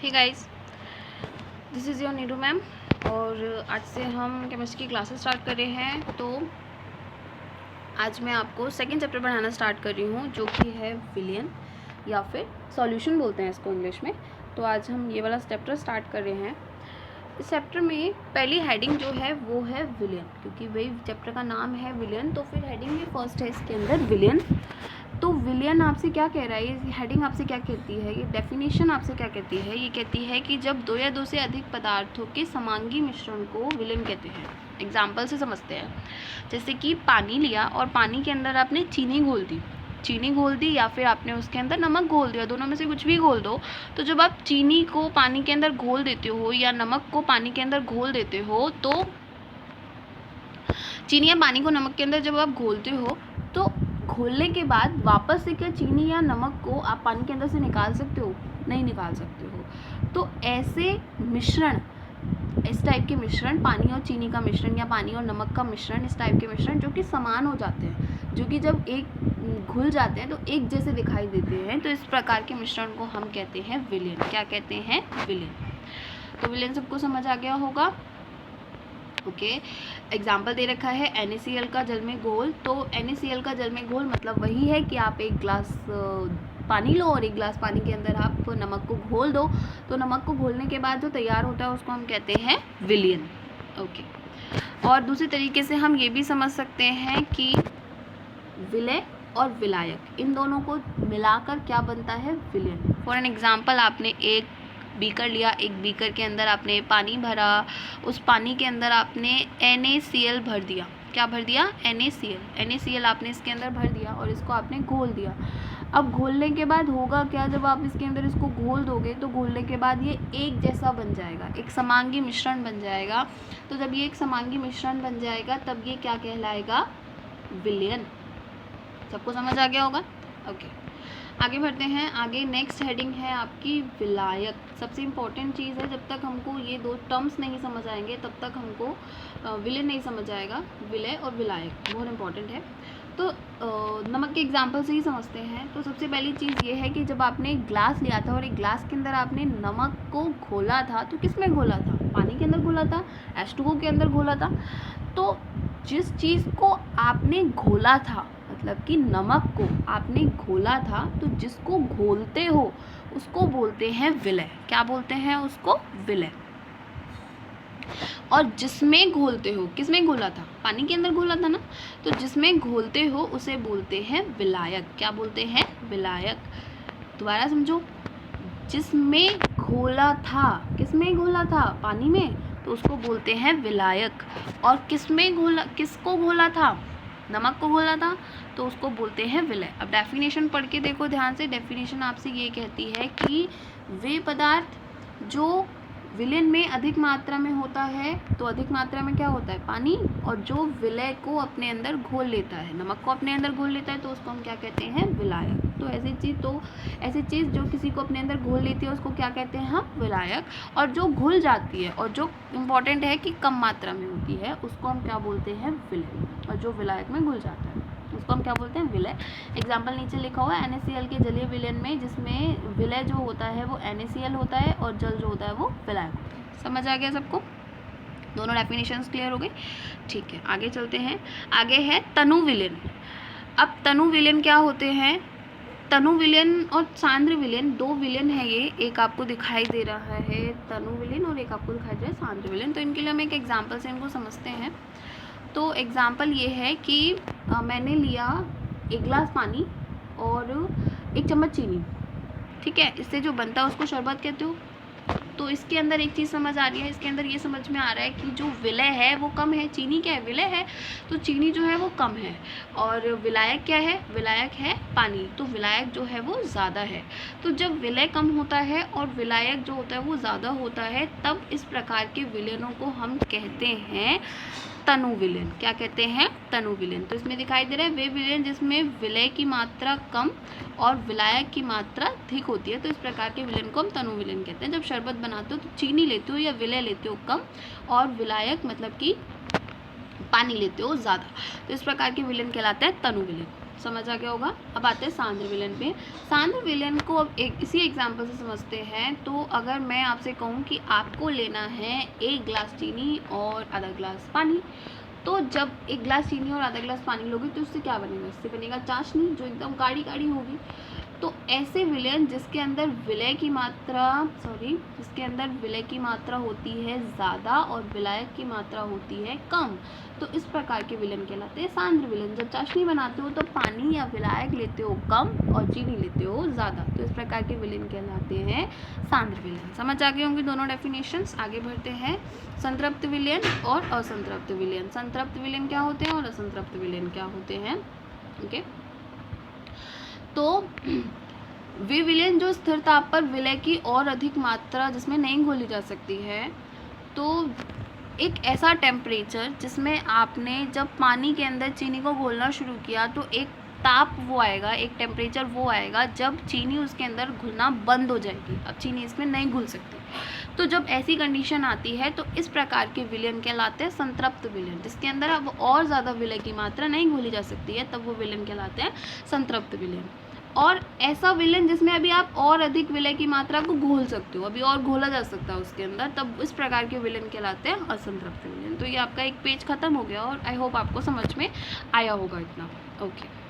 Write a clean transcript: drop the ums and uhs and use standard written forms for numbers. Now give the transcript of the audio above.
Hey guys, this is your Neeru ma'am. और आज से हम केमिस्ट्री की क्लासेस स्टार्ट कर रहे हैं। तो आज मैं आपको सेकंड चैप्टर पढ़ाना स्टार्ट कर रही हूँ, जो कि है विलियन या फिर सॉल्यूशन बोलते हैं इसको इंग्लिश में। तो आज हम ये वाला चैप्टर स्टार्ट कर रहे हैं। इस चैप्टर में पहली हेडिंग जो है वो है विलियन, क्योंकि वही चैप्टर का नाम है विलियन, तो फिर हेडिंग भी फर्स्ट है इसके अंदर विलियन। तो विलियन आपसे क्या कह रहा है, ये हेडिंग आपसे क्या कहती है, ये डेफिनेशन आपसे क्या कहती है। ये कहती है कि जब दो या दो से अधिक पदार्थों के समांगी मिश्रण को विलियन कहते हैं। एग्जाम्पल से समझते हैं, जैसे कि पानी लिया और पानी के अंदर आपने चीनी घोल दी या फिर आपने उसके अंदर नमक घोल दिया, दोनों में से कुछ भी घोल दो। तो जब आप चीनी को पानी के अंदर घोल देते हो या नमक को पानी के अंदर घोल देते हो, तो चीनी या पानी को नमक के अंदर जब आप घोलते हो, तो घोलने के बाद वापस से क्या चीनी या नमक को आप पानी के अंदर से निकाल सकते हो? नहीं निकाल सकते हो। तो ऐसे मिश्रण, इस टाइप के मिश्रण, पानी और चीनी का मिश्रण या पानी और नमक का मिश्रण, इस टाइप के मिश्रण जो कि समान हो जाते हैं, जो कि जब एक घुल जाते हैं तो एक जैसे दिखाई देते हैं, तो इस प्रकार के मिश्रण को हम कहते हैं विलियन। क्या कहते हैं? विलियन। तो विलियन सबको समझ आ गया होगा। ओके, एग्जाम्पल दे रखा है NaCl का जल में घोल। तो NaCl का जल में घोल मतलब वही है कि आप एक गिलास पानी लो और एक गिलास पानी के अंदर आप नमक को घोल दो। तो नमक को घोलने के बाद जो तैयार होता है उसको हम कहते हैं विलियन। ओके, और दूसरी तरीके से हम ये भी समझ सकते हैं कि विलय और विलायक, इन दोनों को मिलाकर क्या बनता है? विलियन। फॉर एन एग्जाम्पल, आपने एक बीकर लिया, एक बीकर के अंदर आपने पानी भरा, उस पानी के अंदर आपने NaCl भर दिया। क्या भर दिया? NaCl आपने इसके अंदर भर दिया और इसको आपने घोल दिया। अब घोलने के बाद होगा क्या, जब आप इसके अंदर इसको घोल दोगे तो घोलने के बाद ये एक जैसा बन जाएगा, एक समांगी मिश्रण बन जाएगा। तो जब ये एक समांगी मिश्रण बन जाएगा तब ये क्या कहलाएगा? विलियन। सबको समझ आ गया होगा? ओके, आगे बढ़ते हैं। आगे नेक्स्ट हेडिंग है आपकी विलायक। सबसे इम्पोर्टेंट चीज़ है, जब तक हमको ये दो टर्म्स नहीं समझ आएंगे तब तक हमको विलियन नहीं समझ आएगा। विलय और विलायक बहुत इंपॉर्टेंट है। तो नमक के एग्जाम्पल से ही समझते हैं। तो सबसे पहली चीज़ ये है कि जब आपने एक ग्लास लिया था और एक ग्लास के अंदर आपने नमक को घोला था, तो किस में घोला था? पानी के अंदर घोला था, H2O के अंदर घोला था। तो जिस चीज़ को आपने घोला था, मतलब कि नमक को आपने घोला था, तो जिसको घोलते हो उसको बोलते हैं विलय। क्या बोलते हैं उसको? विलय। और जिसमें घोलते हो, किसमें घोला था? पानी के अंदर घोला था ना, तो जिसमें घोलते हो उसे बोलते हैं विलायक। क्या बोलते हैं? विलायक। दोबारा समझो, जिसमें घोला था, किसमें घोला था? पानी में, तो उसको बोलते हैं विलायक। और किसमें घोला, किसको घोला था? नमक को घोला था, तो उसको बोलते हैं विलय। अब डेफिनेशन पढ़ के देखो ध्यान से। डेफिनेशन आपसे ये कहती है कि वे पदार्थ जो विलयन में अधिक मात्रा में होता है, तो अधिक मात्रा में क्या होता है? पानी। और जो विलय को अपने अंदर घोल लेता है, नमक को अपने अंदर घोल लेता है, तो उसको हम क्या कहते हैं? विलायक। तो ऐसी चीज़ जो किसी को अपने अंदर घोल लेती है उसको क्या कहते हैं हम? विलायक। और जो घुल जाती है और जो इम्पॉर्टेंट है कि कम मात्रा में होती है, उसको हम क्या बोलते हैं? विलय। और जो विलायक में घुल जाता है उसको हम क्या बोलते हैं? विलय। एग्जाम्पल नीचे लिखा हुआ है NaCl के जलीय विलयन में, जिसमें विलय जो होता है वो NaCl होता है और जल जो होता है वो विलायक होता है। समझ आ गया सबको? दोनों डेफिनेशंस क्लियर हो गई? ठीक है, आगे चलते हैं। आगे है तनु विलयन। अब तनु विलयन क्या होते हैं? तनु विलयन और सांद्र विलयन, दो विलयन है ये। एक आपको दिखाई दे रहा है तनु विलयन और एक आपको दिखाई दे रहा है सांद्र विलयन। तो इनके लिए हम एक एग्जाम्पल से इनको समझते हैं। तो एग्ज़ाम्पल ये है कि मैंने लिया एक गिलास पानी और एक चम्मच चीनी, ठीक है। इससे जो बनता है उसको शरबत कहते हो। तो इसके अंदर एक चीज़ समझ आ रही है, इसके अंदर ये समझ में आ रहा है कि जो विलय है वो कम है। चीनी क्या है? विलय है। तो चीनी जो है वो कम है। और विलायक क्या है? विलायक है पानी। तो विलायक जो है वो ज़्यादा है। तो जब विलय कम होता है और विलायक जो होता है वो ज़्यादा होता है, तब इस प्रकार के विलयनों को हम कहते हैं तनु विलयन। क्या कहते हैं? तनु विलयन। तो इसमें दिखाई दे रहा है वे विलयन जिसमें विलय की मात्रा कम और विलायक की मात्रा अधिक होती है, तो इस प्रकार के विलयन को हम तनु विलयन कहते हैं। जब शरबत बनाते हो तो चीनी लेते हो या विलय लेते हो कम, और विलायक मतलब कि पानी लेते हो ज़्यादा, तो इस प्रकार के विलयन कहलाता है तनु विलयन। समझ आ गया होगा। अब आते हैं सांद्र विलयन पे। सांद्र विलयन को अब एक इसी एग्जाम्पल से समझते हैं। तो अगर मैं आपसे कहूँ कि आपको लेना है 1 गिलास चीनी और आधा गिलास पानी, तो जब 1 गिलास चीनी और आधा गिलास पानी लोगे तो उससे क्या बनेगा? इससे बनेगा चाशनी, जो एकदम गाढ़ी गाढ़ी होगी। तो ऐसे विलयन जिसके अंदर विलय की मात्रा होती है ज़्यादा और विलायक की मात्रा होती है कम, तो इस प्रकार के विलयन कहलाते हैं सांद्र विलयन। जब चाशनी बनाते हो तो पानी या विलायक लेते हो कम और चीनी लेते हो ज़्यादा, तो इस प्रकार के विलयन कहलाते हैं सांद्र विलयन। समझ आ गए होंगे दोनों डेफिनेशंस। आगे बढ़ते हैं संतृप्त विलयन और असंतृप्त विलयन। संतृप्त विलयन क्या होते हैं और असंतृप्त विलयन क्या होते हैं? ओके, तो वे विलयन जो स्थिर ताप पर विलय की और अधिक मात्रा जिसमें नहीं घोली जा सकती है, तो एक ऐसा टेम्परेचर जिसमें आपने जब पानी के अंदर चीनी को घोलना शुरू किया तो एक ताप वो आएगा, एक टेम्परेचर वो आएगा जब चीनी उसके अंदर घुलना बंद हो जाएगी। अब चीनी इसमें नहीं घुल सकती। तो जब ऐसी कंडीशन आती है तो इस प्रकार के विलयन कहलाते हैं संतृप्त विलयन, जिसके अंदर अब और ज़्यादा विलय की मात्रा नहीं घोली जा सकती है, तब वो विलयन कहलाते हैं संतृप्त विलयन। और ऐसा विलयन जिसमें अभी आप और अधिक विलय की मात्रा को घोल सकते हो, अभी और घोला जा सकता है उसके अंदर, तब इस प्रकार के विलयन कहलाते हैं असंतृप्त विलयन। तो ये आपका एक पेज खत्म हो गया और आई होप आपको समझ में आया होगा इतना। ओके।